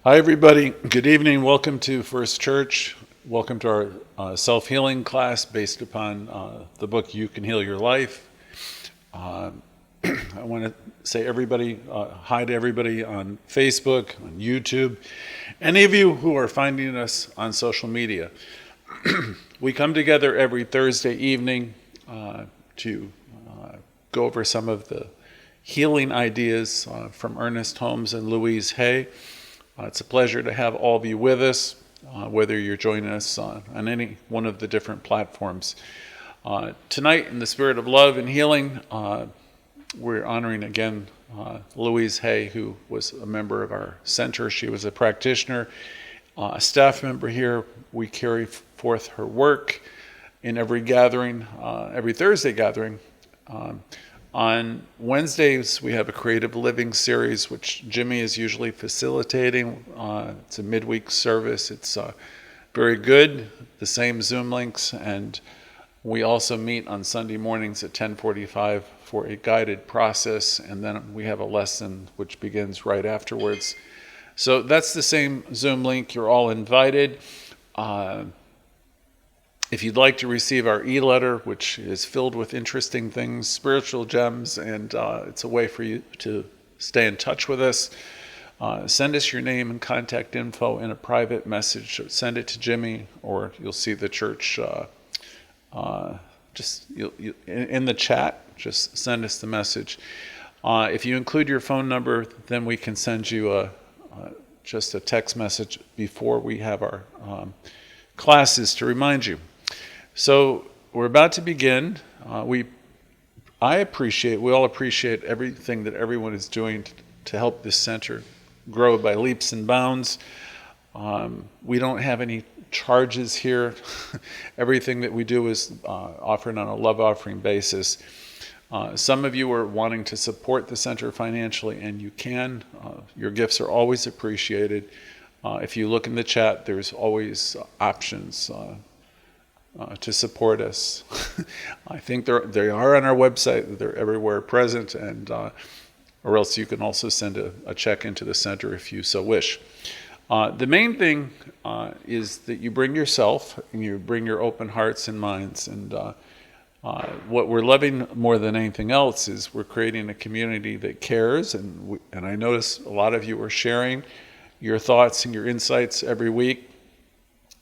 Hi, everybody. Good evening. Welcome to First Church. Welcome to our self-healing class based upon the book You Can Heal Your Life. I want to say hi to everybody on Facebook, on YouTube, any of you who are finding us on social media. We come together every Thursday evening to go over some of the healing ideas from Ernest Holmes and Louise Hay. It's a pleasure to have all of you with us, whether you're joining us on any one of the different platforms. Tonight, in the spirit of love and healing, we're honoring again Louise Hay, who was a member of our center. She was a practitioner, a staff member here. We carry forth her work in every gathering, every Thursday gathering. On Wednesdays, we have a creative living series, which Jimmy is usually facilitating. It's a midweek service. It's very good, the same Zoom links, and we also meet on Sunday mornings at 10:45 for a guided process, and then we have a lesson which begins right afterwards. So that's the same Zoom link. You're all invited. If you'd like to receive our e-letter, which is filled with interesting things, spiritual gems, and it's a way for you to stay in touch with us, send us your name and contact info in a private message. Send it to Jimmy, or you'll see the church in the chat. Just send us the message. If you include your phone number, then we can send you just a text message before we have our classes to remind you. So we're about to begin. We all appreciate everything that everyone is doing to help this center grow by leaps and bounds. We don't have any charges here. Everything that we do is offered on a love offering basis. Some of you are wanting to support the center financially, and you can. Your gifts are always appreciated. If you look in the chat, there's always options to support us. I think they are on our website. They're everywhere present, and or else you can also send a check into the center if you so wish. The main thing is that you bring yourself and you bring your open hearts and minds. And what we're loving more than anything else is we're creating a community that cares. And I notice a lot of you are sharing your thoughts and your insights every week.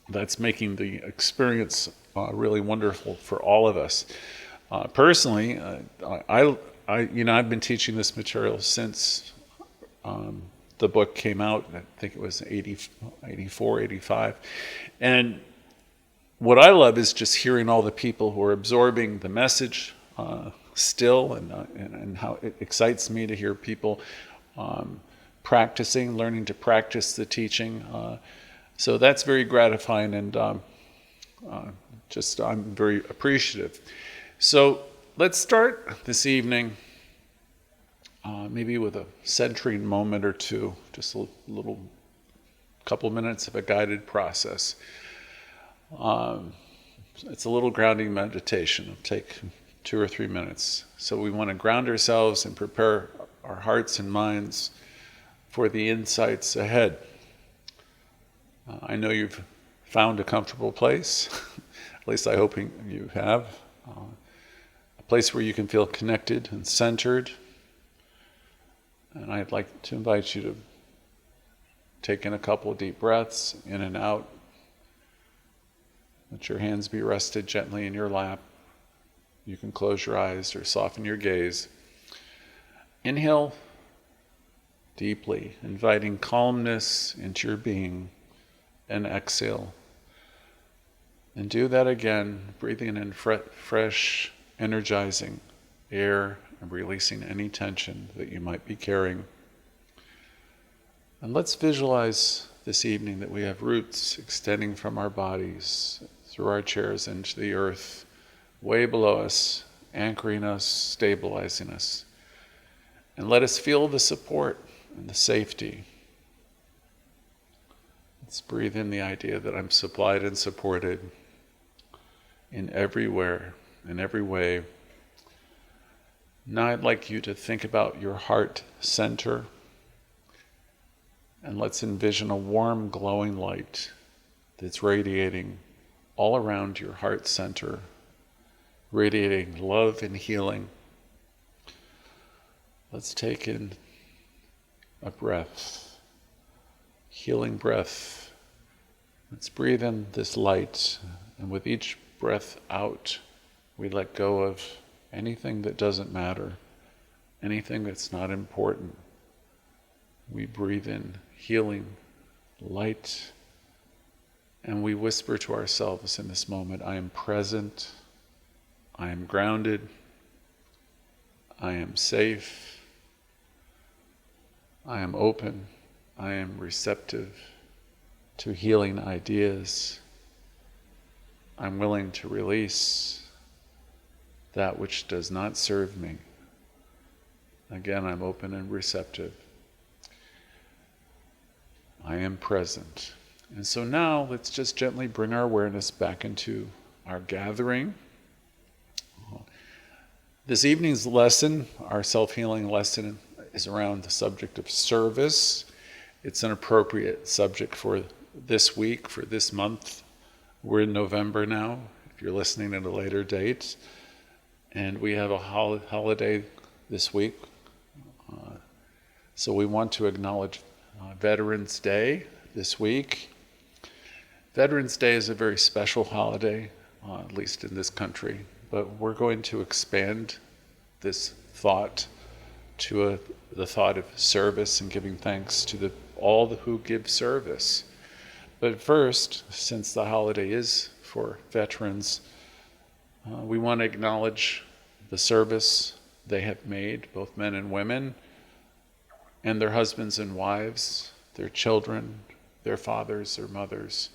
That's making the experience really wonderful for all of us. Personally, I've been teaching this material since the book came out. I think it was 84, 85. And what I love is just hearing all the people who are absorbing the message still, and how it excites me to hear people learning to practice the teaching. So that's very gratifying, and I'm very appreciative. So let's start this evening maybe with a centering moment or two, just a little couple minutes of a guided process. It's a little grounding meditation. It'll take 2 or 3 minutes. So we want to ground ourselves and prepare our hearts and minds for the insights ahead. I know you've found a comfortable place, at least I hope you have, a place where you can feel connected and centered. And I'd like to invite you to take in a couple of deep breaths, in and out. Let your hands be rested gently in your lap. You can close your eyes or soften your gaze. Inhale deeply, inviting calmness into your being. And exhale. And do that again, breathing in fresh, energizing air and releasing any tension that you might be carrying. And let's visualize this evening that we have roots extending from our bodies through our chairs into the earth, way below us, anchoring us, stabilizing us. And let us feel the support and the safety. Let's breathe in the idea that I'm supplied and supported in every way. Now I'd like you to think about your heart center And let's envision a warm, glowing light that's radiating all around your heart center, radiating love and healing. Let's take in a breath, healing breath. Let's breathe in this light, and with each breath out, we let go of anything that doesn't matter, anything that's not important. We breathe in healing, light, and we whisper to ourselves in this moment, I am present, I am grounded, I am safe, I am open, I am receptive to healing ideas. I'm willing to release that which does not serve me. Again, I'm open and receptive. I am present. And so now let's just gently bring our awareness back into our gathering. This evening's lesson, our self-healing lesson, is around the subject of service. It's an appropriate subject for this week, for this month. We're in November now, if you're listening at a later date. And we have a holiday this week. So we want to acknowledge Veterans Day this week. Veterans Day is a very special holiday, at least in this country, but we're going to expand this thought to the thought of service and giving thanks to all who give service. But first, since the holiday is for veterans, we want to acknowledge the service they have made, both men and women, and their husbands and wives, their children, their fathers, their mothers.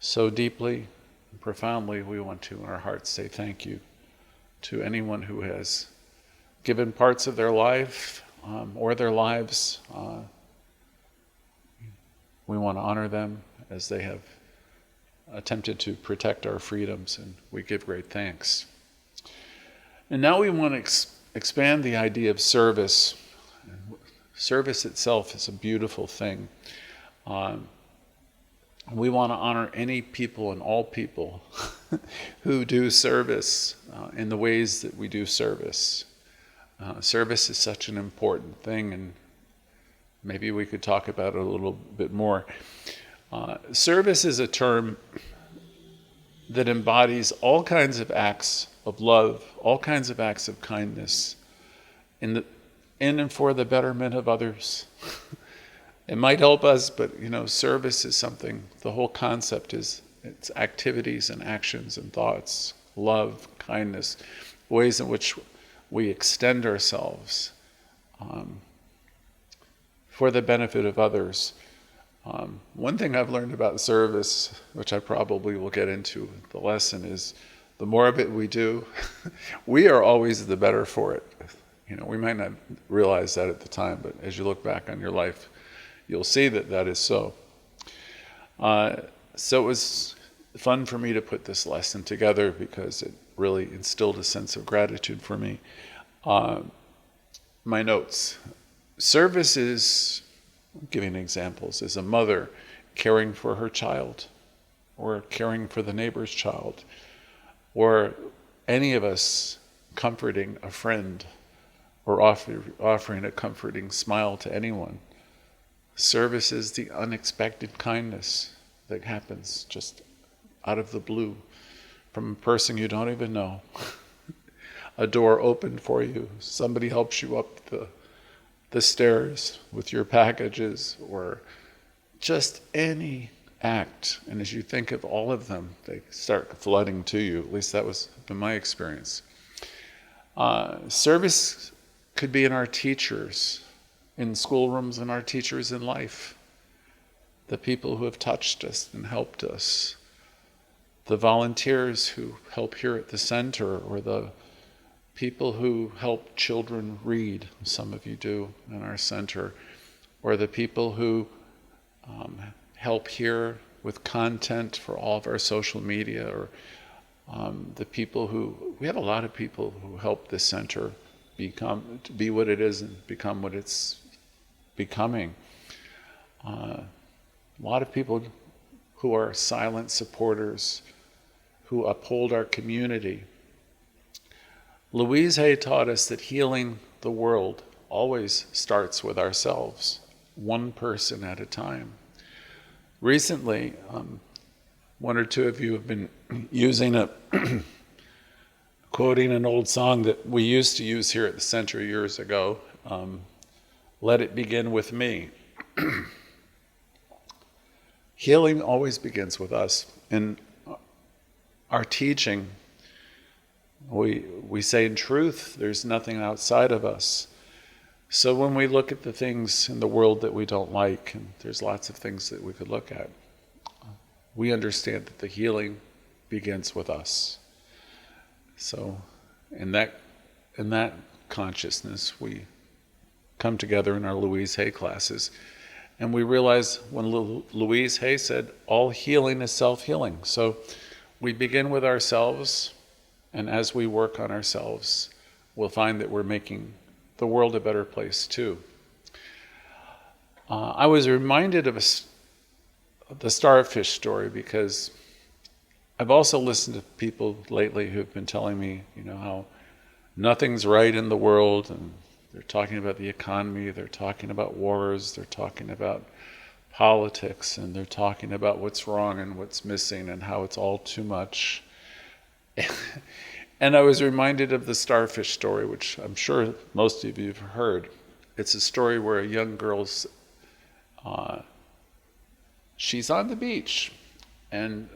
So deeply and profoundly, we want to, in our hearts, say thank you to anyone who has given parts of their life or their lives. We want to honor them as they have attempted to protect our freedoms, and we give great thanks. And now we want to expand the idea of service. Service itself is a beautiful thing. We want to honor any people and all people who do service in the ways that we do service. Service is such an important thing, and maybe we could talk about it a little bit more. Service is a term that embodies all kinds of acts of love, all kinds of acts of kindness in and for the betterment of others. It might help us, but service is something, the whole concept is it's activities and actions and thoughts, love, kindness, ways in which we extend ourselves for the benefit of others. One thing I've learned about service, which I probably will get into in the lesson, is the more of it we do, we are always the better for it. We might not realize that at the time, but as you look back on your life, you'll see that that is so. So it was fun for me to put this lesson together because it really instilled a sense of gratitude for me. My notes. Service is, giving examples, is a mother caring for her child, or caring for the neighbor's child, or any of us comforting a friend, or offering a comforting smile to anyone. Service is the unexpected kindness that happens just out of the blue from a person you don't even know. A door opened for you, somebody helps you up the stairs with your packages, or just any act. And as you think of all of them, they start flooding to you. At least that was been my experience. Service could be in our teachers, in schoolrooms, and our teachers in life. The people who have touched us and helped us. The volunteers who help here at the center, or the people who help children read, some of you do in our center, or the people who help here with content for all of our social media, or the people we have a lot of people who help this center be what it is and become what it's becoming. a lot of people who are silent supporters, who uphold our community. Louise Hay taught us that healing the world always starts with ourselves, one person at a time. Recently, one or two of you have been using quoting an old song that we used to use here at the center years ago, "Let It Begin With Me." Healing always begins with us. In our teaching, we say in truth, there's nothing outside of us. So when we look at the things in the world that we don't like, and there's lots of things that we could look at, we understand that the healing begins with us. So in that consciousness, we come together in our Louise Hay classes, and we realize when Louise Hay said, all healing is self-healing. So we begin with ourselves, and as we work on ourselves, we'll find that we're making the world a better place too. I was reminded of the starfish story because I've also listened to people lately who've been telling me, how nothing's right in the world, and they're talking about the economy, they're talking about wars, they're talking about politics, and they're talking about what's wrong and what's missing and how it's all too much. And I was reminded of the starfish story, which I'm sure most of you have heard. It's a story where a young girl's, she's on the beach, and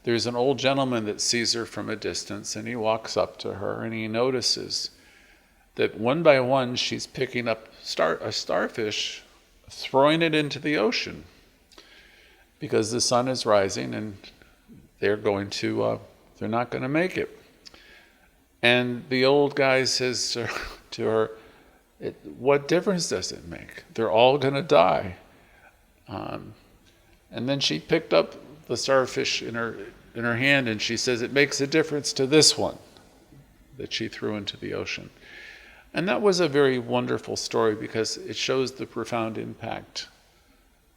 there's an old gentleman that sees her from a distance, and he walks up to her, and he notices that one by one she's picking up a starfish, throwing it into the ocean, because the sun is rising, and they're not going to make it. And the old guy says to her, what difference does it make? They're all going to die. And then she picked up the starfish in her hand, and she says, it makes a difference to this one that she threw into the ocean. And that was a very wonderful story because it shows the profound impact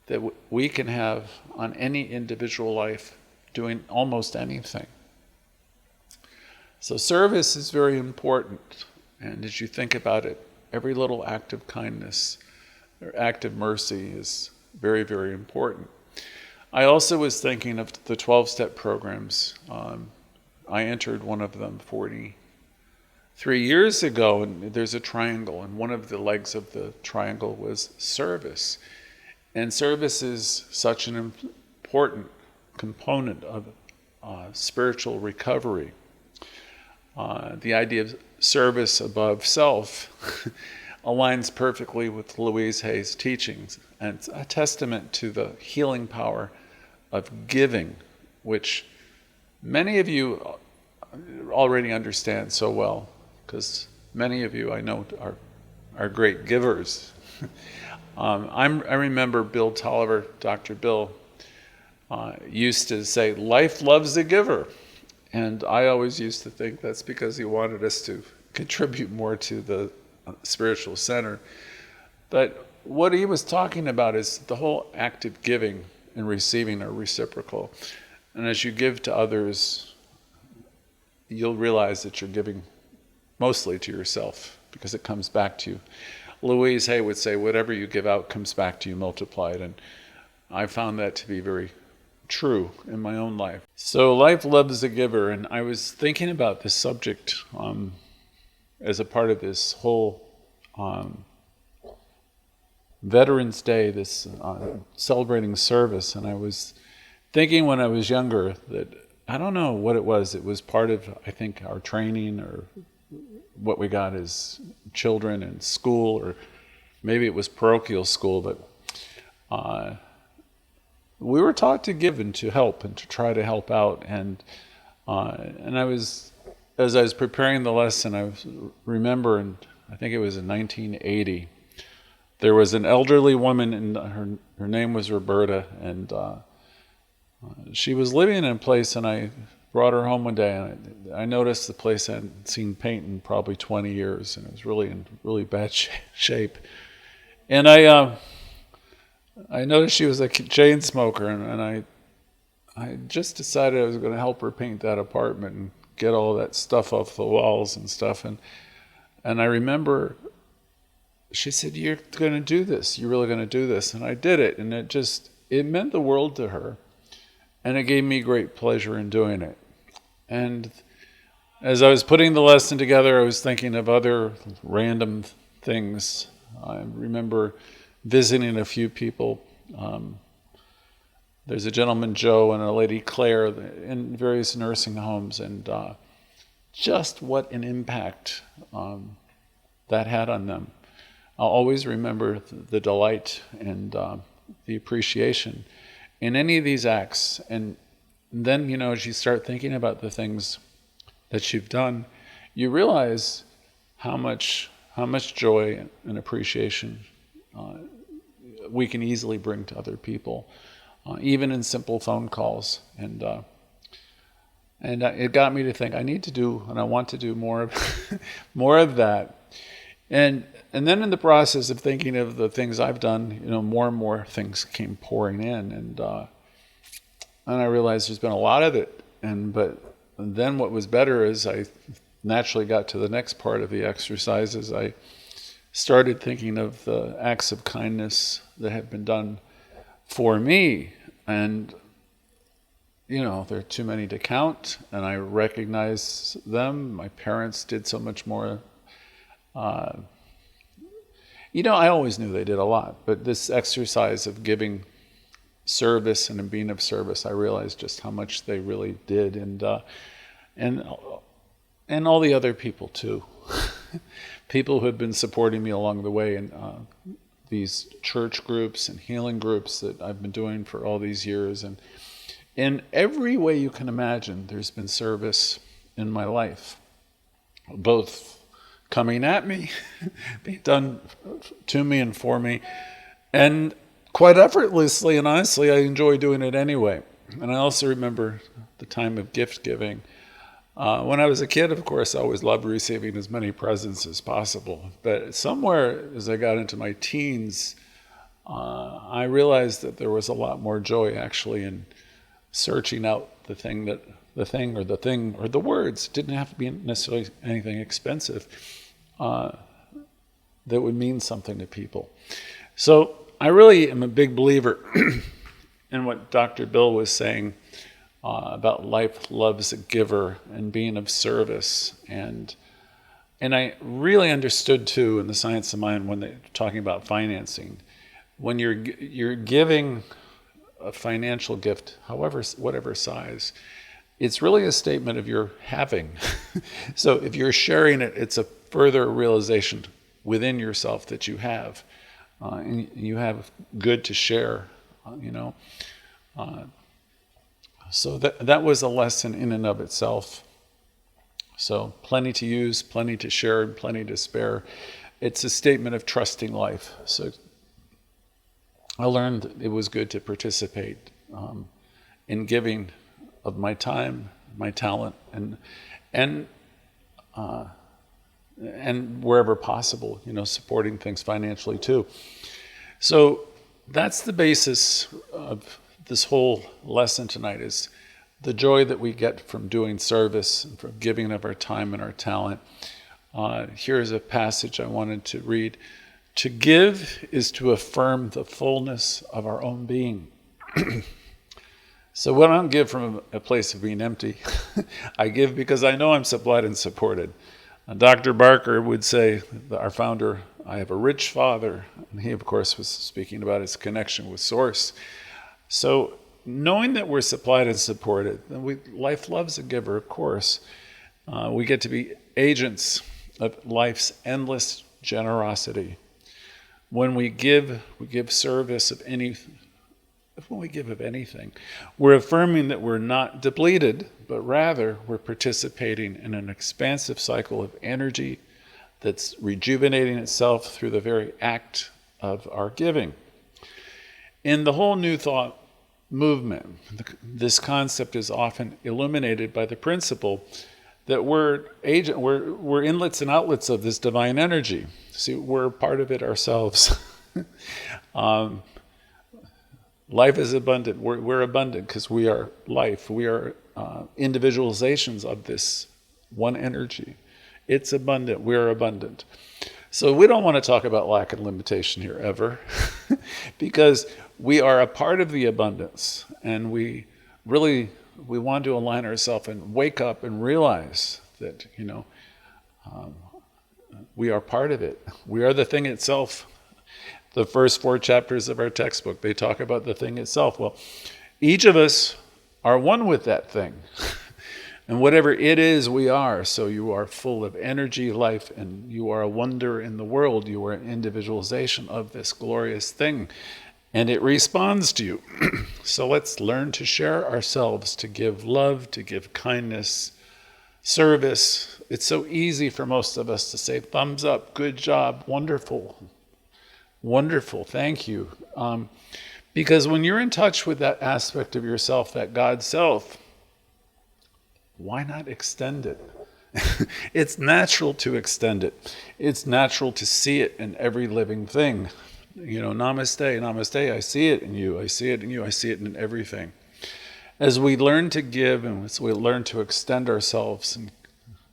that we can have on any individual life doing almost anything. So service is very important, and as you think about it, every little act of kindness or act of mercy is very, very important. I also was thinking of the 12-step programs. I entered one of them 43 years ago, and there's a triangle, and one of the legs of the triangle was service. And service is such an important component of spiritual recovery. The idea of service above self aligns perfectly with Louise Hay's teachings, and it's a testament to the healing power of giving, which many of you already understand so well, because many of you I know are great givers. I remember Bill Tolliver, Dr. Bill, used to say, life loves a giver. And I always used to think that's because he wanted us to contribute more to the spiritual center. But what he was talking about is the whole act of giving and receiving are reciprocal. And as you give to others, you'll realize that you're giving mostly to yourself because it comes back to you. Louise Hay would say, whatever you give out comes back to you multiplied. And I found that to be very true in my own life. So life loves a giver, and I was thinking about this subject as a part of this whole Veterans Day, this celebrating service, and I was thinking when I was younger that I don't know what it was. It was part of, I think, our training or what we got as children in school, or maybe it was parochial school, but we were taught to give and to help and to try to help out. And I was, as I was preparing the lesson, I remember, and I think it was in 1980, there was an elderly woman, and her name was Roberta, and she was living in a place, and I brought her home one day, and I noticed the place hadn't seen paint in probably 20 years, and it was really in really bad shape. And I noticed she was a chain smoker, and I just decided I was going to help her paint that apartment and get all that stuff off the walls and stuff. And I remember she said, "You're going to do this. You're really going to do this." And I did it, and it meant the world to her, and it gave me great pleasure in doing it. And as I was putting the lesson together, I was thinking of other random things. I remember visiting a few people. There's a gentleman, Joe, and a lady, Claire, in various nursing homes, and just what an impact that had on them. I'll always remember the delight and the appreciation in any of these acts. And then, as you start thinking about the things that you've done, you realize how much joy and appreciation we can easily bring to other people, even in simple phone calls. And it got me to think I need to do, and I want to do more of that. And then in the process of thinking of the things I've done, more and more things came pouring in, and I realized there's been a lot of it. But then what was better is I naturally got to the next part of the exercises. I started thinking of the acts of kindness that have been done for me, and there are too many to count, and I recognize them. My parents did so much more. I always knew they did a lot, but this exercise of giving service and being of service, I realized just how much they really did, and all the other people too. People who have been supporting me along the way in these church groups and healing groups that I've been doing for all these years. And in every way you can imagine, there's been service in my life, both coming at me, being done to me and for me, and quite effortlessly and honestly, I enjoy doing it anyway. And I also remember the time of gift giving. When I was a kid, of course, I always loved receiving as many presents as possible. But somewhere as I got into my teens, I realized that there was a lot more joy actually in searching out the words. It didn't have to be necessarily anything expensive that would mean something to people. So I really am a big believer in what Dr. Bill was saying about life loves a giver and being of service. And I really understood too in the Science of Mind when they're talking about financing, when you're giving a financial gift, whatever size, it's really a statement of your having. So if you're sharing it, it's a further realization within yourself that you have, and you have good to share, So that was a lesson in and of itself. So plenty to use, plenty to share, and plenty to spare. It's a statement of trusting life. So I learned it was good to participate in giving of my time, my talent, and wherever possible, supporting things financially too. So that's the basis of this whole lesson tonight, is the joy that we get from doing service and from giving of our time and our talent. Here's a passage I wanted to read. To give is to affirm the fullness of our own being. So when I don't give from a place of being empty, I give because I know I'm supplied and supported. Dr. Barker would say, our founder, I have a rich father. And he, of course, was speaking about his connection with Source. So knowing that we're supplied and supported, life loves a giver, of course. We get to be agents of life's endless generosity. When we give service of anything. When we give of anything, we're affirming that we're not depleted, but rather we're participating in an expansive cycle of energy that's rejuvenating itself through the very act of our giving. In the whole New Thought movement, this concept is often illuminated by the principle that we're inlets and outlets of this divine energy. See, we're part of it ourselves. Life is abundant. We're abundant because we are life. We are individualizations of this one energy. It's abundant. We're abundant. So we don't want to talk about lack and limitation here ever because we are a part of the abundance, and we want to align ourselves and wake up and realize that, we are part of it. We are the thing itself. The first 4 chapters of our textbook, they talk about the thing itself. Well, each of us are one with that thing. And whatever it is, we are. So you are full of energy, life, and you are a wonder in the world. You are an individualization of this glorious thing. And it responds to you. So let's learn to share ourselves, to give love, to give kindness, service. It's so easy for most of us to say, thumbs up, good job, wonderful, wonderful, thank you. Because when you're in touch with that aspect of yourself, that God self, why not extend it? It's natural to extend it. It's natural to see it in every living thing. Namaste, namaste, I see it in you, I see it in you, I see it in everything. As we learn to give and as we learn to extend ourselves and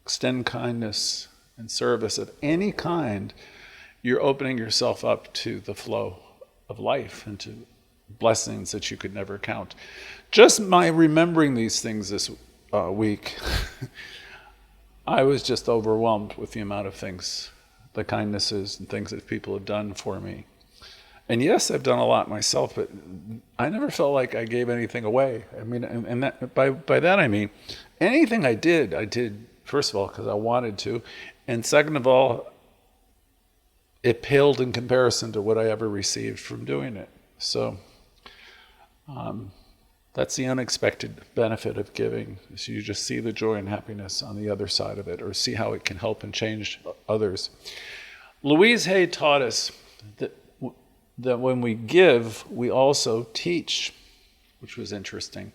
extend kindness and service of any kind, you're opening yourself up to the flow of life and to blessings that you could never count. Just by remembering these things this week, I was just overwhelmed with the amount of things, the kindnesses and things that people have done for me. And yes, I've done a lot myself, but I never felt like I gave anything away. I mean, and that, by that I mean, anything I did, first of all, because I wanted to, and second of all, it paled in comparison to what I ever received from doing it. So that's the unexpected benefit of giving, is you just see the joy and happiness on the other side of it, or see how it can help and change others. Louise Hay taught us that when we give, we also teach, which was interesting.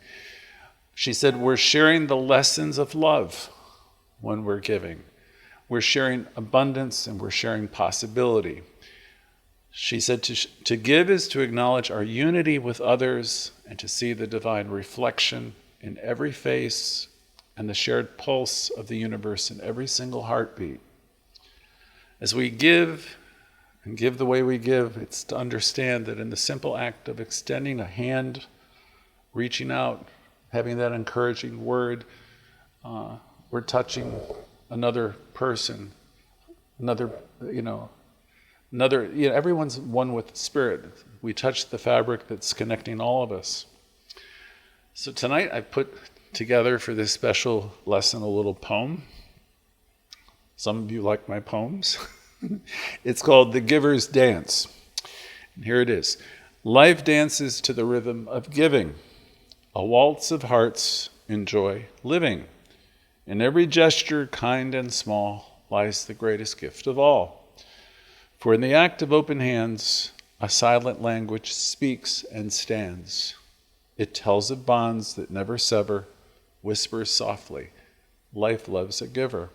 She said we're sharing the lessons of love when we're giving. We're sharing abundance and we're sharing possibility. She said to give is to acknowledge our unity with others and to see the divine reflection in every face and the shared pulse of the universe in every single heartbeat. As we give and give the way we give, it's to understand that in the simple act of extending a hand, reaching out, having that encouraging word, we're touching another person, everyone's one with spirit. We touch the fabric that's connecting all of us. So tonight I put together for this special lesson a little poem. Some of you like my poems. It's called The Giver's Dance. And here it is. Life dances to the rhythm of giving. A waltz of hearts enjoy living. In every gesture, kind and small, lies the greatest gift of all. For in the act of open hands, a silent language speaks and stands. It tells of bonds that never sever, whispers softly, life loves a giver.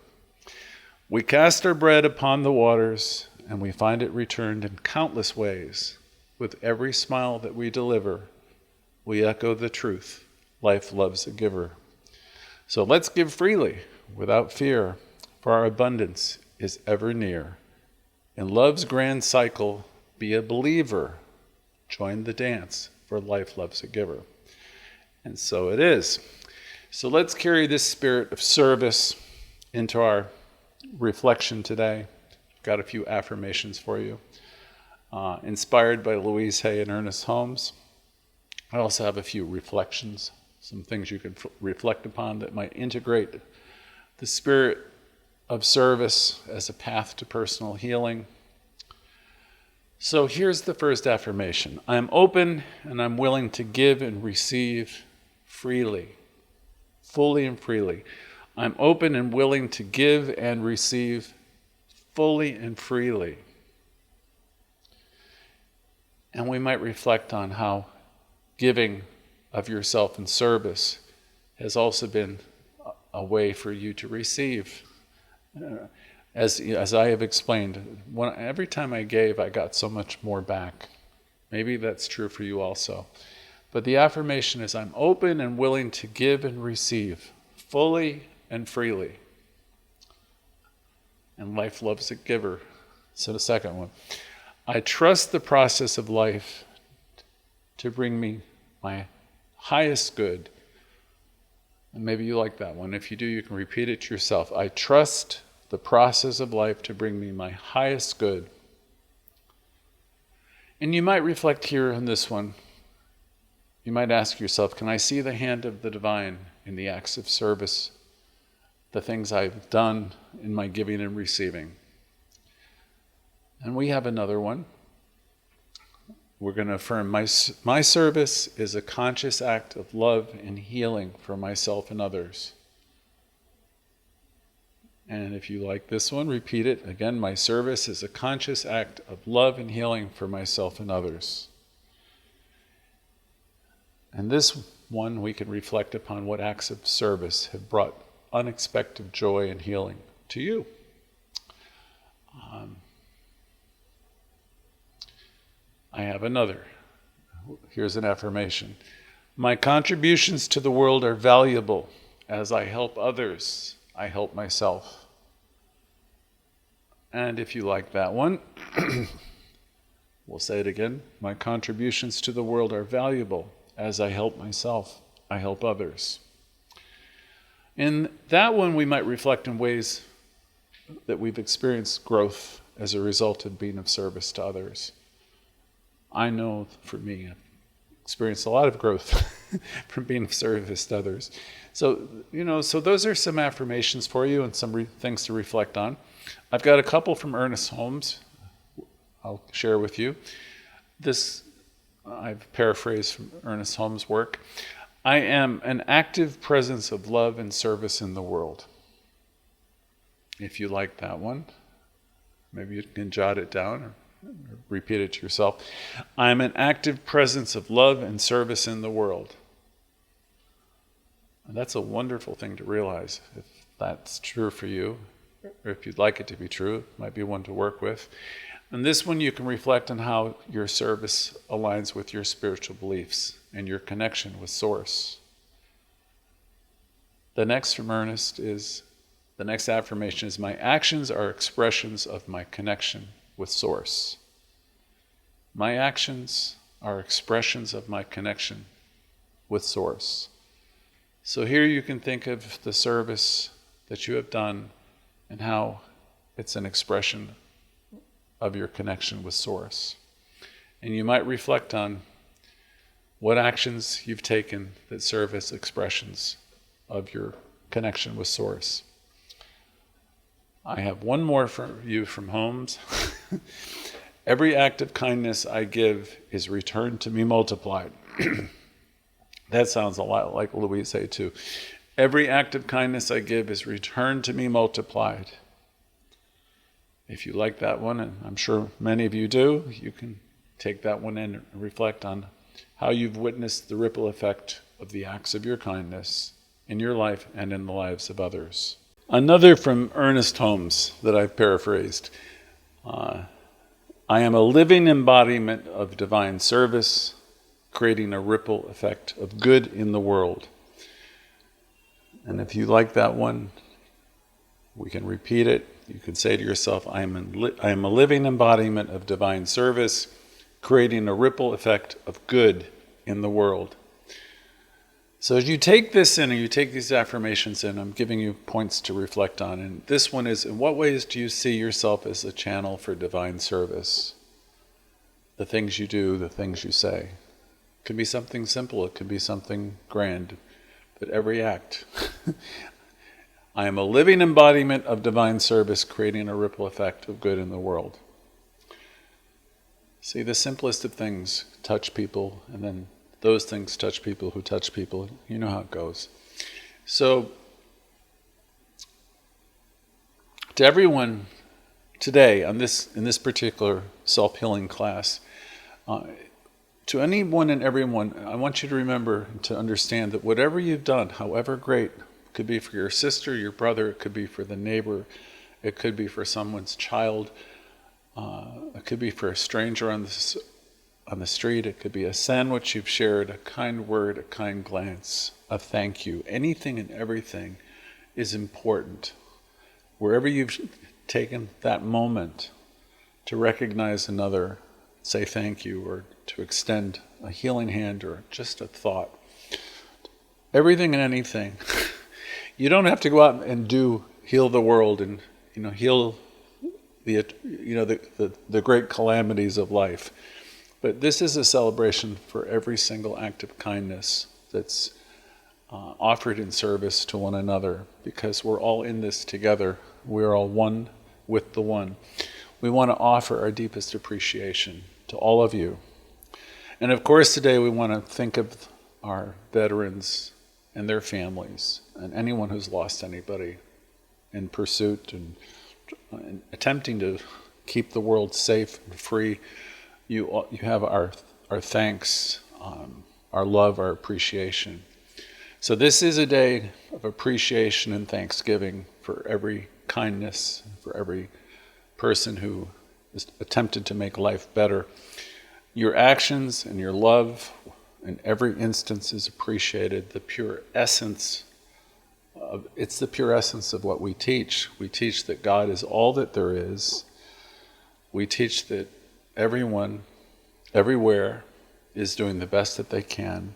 We cast our bread upon the waters, and we find it returned in countless ways. With every smile that we deliver, we echo the truth, life loves a giver. So let's give freely, without fear, for our abundance is ever near. In love's grand cycle, be a believer. Join the dance, for life loves a giver. And so it is. So let's carry this spirit of service into our reflection today. I've got a few affirmations for you, inspired by Louise Hay and Ernest Holmes. I also have a few reflections, some things you can reflect upon that might integrate the spirit of service as a path to personal healing. So here's the first affirmation. I'm open and I'm willing to give and receive freely, fully and freely. I'm open and willing to give and receive fully and freely. And we might reflect on how giving of yourself in service has also been a way for you to receive. As I have explained, every time I gave, I got so much more back. Maybe that's true for you also. But the affirmation is, I'm open and willing to give and receive fully and freely. And life loves a giver. So the second one, I trust the process of life to bring me my highest good. And maybe you like that one. If you do, you can repeat it to yourself. I trust the process of life to bring me my highest good. And you might reflect here on this one. You might ask yourself, can I see the hand of the divine in the acts of service, the things I've done in my giving and receiving? And we have another one. We're going to affirm my service is a conscious act of love and healing for myself and others. And if you like this one, repeat it. Again, my service is a conscious act of love and healing for myself and others. And this one, we can reflect upon what acts of service have brought unexpected joy and healing to you. I have another. Here's an affirmation. My contributions to the world are valuable. As I help others, I help myself. And if you like that one, we'll say it again. My contributions to the world are valuable. As I help myself, I help others. In that one, we might reflect in ways that we've experienced growth as a result of being of service to others. I know for me, I've experienced a lot of growth from being of service to others. So, so those are some affirmations for you and some things to reflect on. I've got a couple from Ernest Holmes I'll share with you. This, I've paraphrased from Ernest Holmes' work. I am an active presence of love and service in the world. If you like that one, maybe you can jot it down or repeat it to yourself. I'm an active presence of love and service in the world. And that's a wonderful thing to realize. If that's true for you, or if you'd like it to be true, it might be one to work with. And this one, you can reflect on how your service aligns with your spiritual beliefs and your connection with Source. The next from Ernest is, the next affirmation is, my actions are expressions of my connection with Source. My actions are expressions of my connection with Source. So here you can think of the service that you have done and how it's an expression of your connection with Source. And you might reflect on what actions you've taken that serve as expressions of your connection with Source. I have one more for you from Holmes. Every act of kindness I give is returned to me multiplied. That sounds a lot like Louise too. Every act of kindness I give is returned to me multiplied. If you like that one, and I'm sure many of you do, you can take that one in and reflect on how you've witnessed the ripple effect of the acts of your kindness in your life and in the lives of others. Another from Ernest Holmes that I've paraphrased. I am a living embodiment of divine service, creating a ripple effect of good in the world. And if you like that one, we can repeat it. You can say to yourself, I am a living embodiment of divine service, creating a ripple effect of good in the world. So as you take this in, and you take these affirmations in, I'm giving you points to reflect on. And this one is, in what ways do you see yourself as a channel for divine service? The things you do, the things you say. It could be something simple, it could be something grand, but every act. I am a living embodiment of divine service, creating a ripple effect of good in the world. See, the simplest of things touch people, and then those things touch people who touch people. You know how it goes. So, to everyone today in this particular self-healing class, to anyone and everyone, I want you to remember, to understand that whatever you've done, however great, it could be for your sister, your brother, it could be for the neighbor, it could be for someone's child, it could be for a stranger on on the street. It could be a sandwich you've shared, a kind word, a kind glance, a thank you. Anything and everything is important. Wherever you've taken that moment to recognize another, say thank you, or to extend a healing hand or just a thought. Everything and anything. You don't have to go out and heal the world and heal the great calamities of life. But this is a celebration for every single act of kindness that's offered in service to one another, because we're all in this together. We're all one with the one. We want to offer our deepest appreciation to all of you. And of course today we want to think of our veterans and their families and anyone who's lost anybody in pursuit and attempting to keep the world safe and free. You have our thanks, our love, our appreciation. So this is a day of appreciation and thanksgiving for every kindness, for every person who is attempted to make life better. Your actions and your love in every instance is appreciated. The pure essence it's the pure essence of what we teach. We teach that God is all that there is. We teach that everyone, everywhere, is doing the best that they can.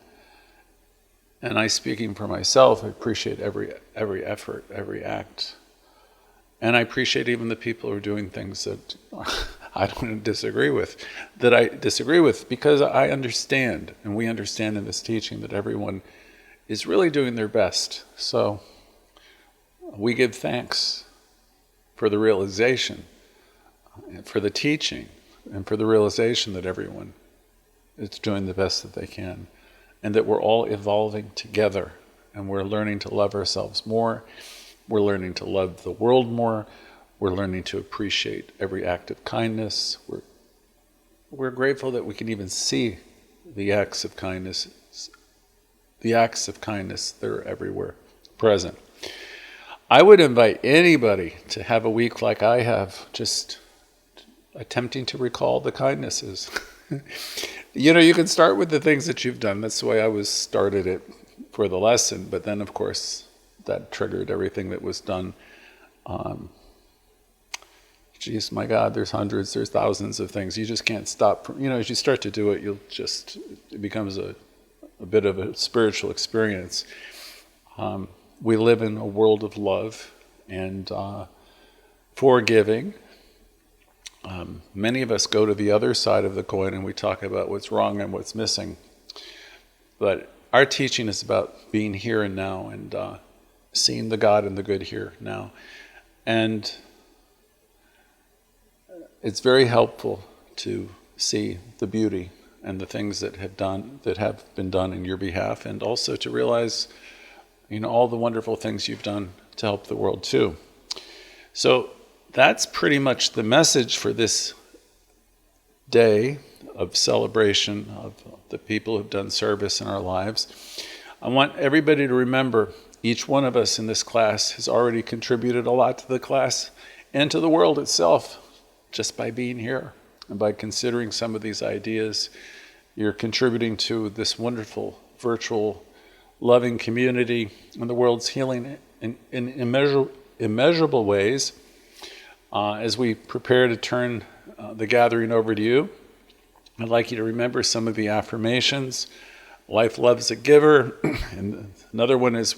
And I, speaking for myself, I appreciate every effort, every act. And I appreciate even the people who are doing things that I don't disagree with, because I understand, and we understand in this teaching, that everyone is really doing their best. So we give thanks for the realization, for the teaching, and for the realization that everyone is doing the best that they can, and that we're all evolving together, and we're learning to love ourselves more, we're learning to love the world more, we're learning to appreciate every act of kindness. We're grateful that we can even see the acts of kindness. The acts of kindness, they're everywhere present. I would invite anybody to have a week like I have, just attempting to recall the kindnesses. You can start with the things that you've done. That's the way I started it for the lesson. But then, of course, that triggered everything that was done. Geez, my God, there's hundreds, there's thousands of things. You just can't stop. As you start to do it, it becomes a bit of a spiritual experience. We live in a world of love and forgiving. Many of us go to the other side of the coin and we talk about what's wrong and what's missing. But our teaching is about being here and now and seeing the God and the good here now. And it's very helpful to see the beauty and the things that have been done in your behalf, and also to realize, all the wonderful things you've done to help the world too. So that's pretty much the message for this day of celebration of the people who've done service in our lives. I want everybody to remember, each one of us in this class has already contributed a lot to the class and to the world itself, just by being here and by considering some of these ideas. You're contributing to this wonderful, virtual, loving community, and the world's healing in immeasurable ways. As we prepare to turn the gathering over to you, I'd like you to remember some of the affirmations. Life loves a giver. And another one is,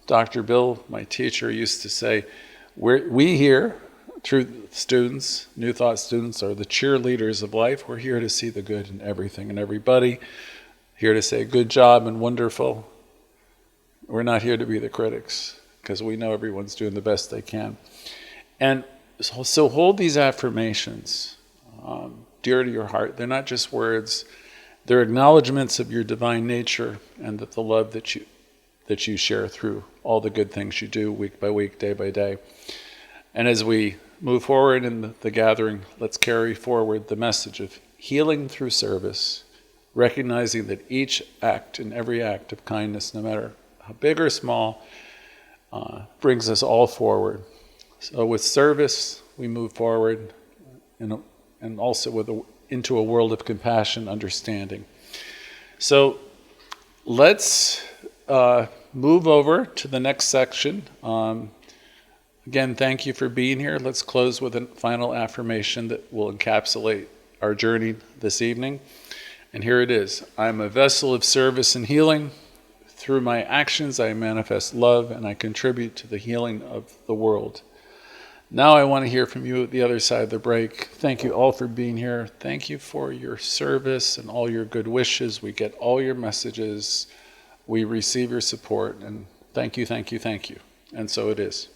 Dr. Bill, my teacher, used to say, we here, Truth students, New Thought students, are the cheerleaders of life. We're here to see the good in everything and everybody. Here to say good job and wonderful. We're not here to be the critics, because we know everyone's doing the best they can. And so hold these affirmations dear to your heart. They're not just words. They're acknowledgments of your divine nature and that the love that you share through all the good things you do week by week, day by day. And as we move forward in the gathering, let's carry forward the message of healing through service, recognizing that each act and every act of kindness, no matter how big or small, brings us all forward. So with service, we move forward, and also with into a world of compassion, understanding. So let's move over to the next section. Again, thank you for being here. Let's close with a final affirmation that will encapsulate our journey this evening. And here it is. I am a vessel of service and healing. Through my actions, I manifest love and I contribute to the healing of the world. Now I want to hear from you at the other side of the break. Thank you all for being here. Thank you for your service and all your good wishes. We get all your messages. We receive your support. And thank you, thank you, thank you. And so it is.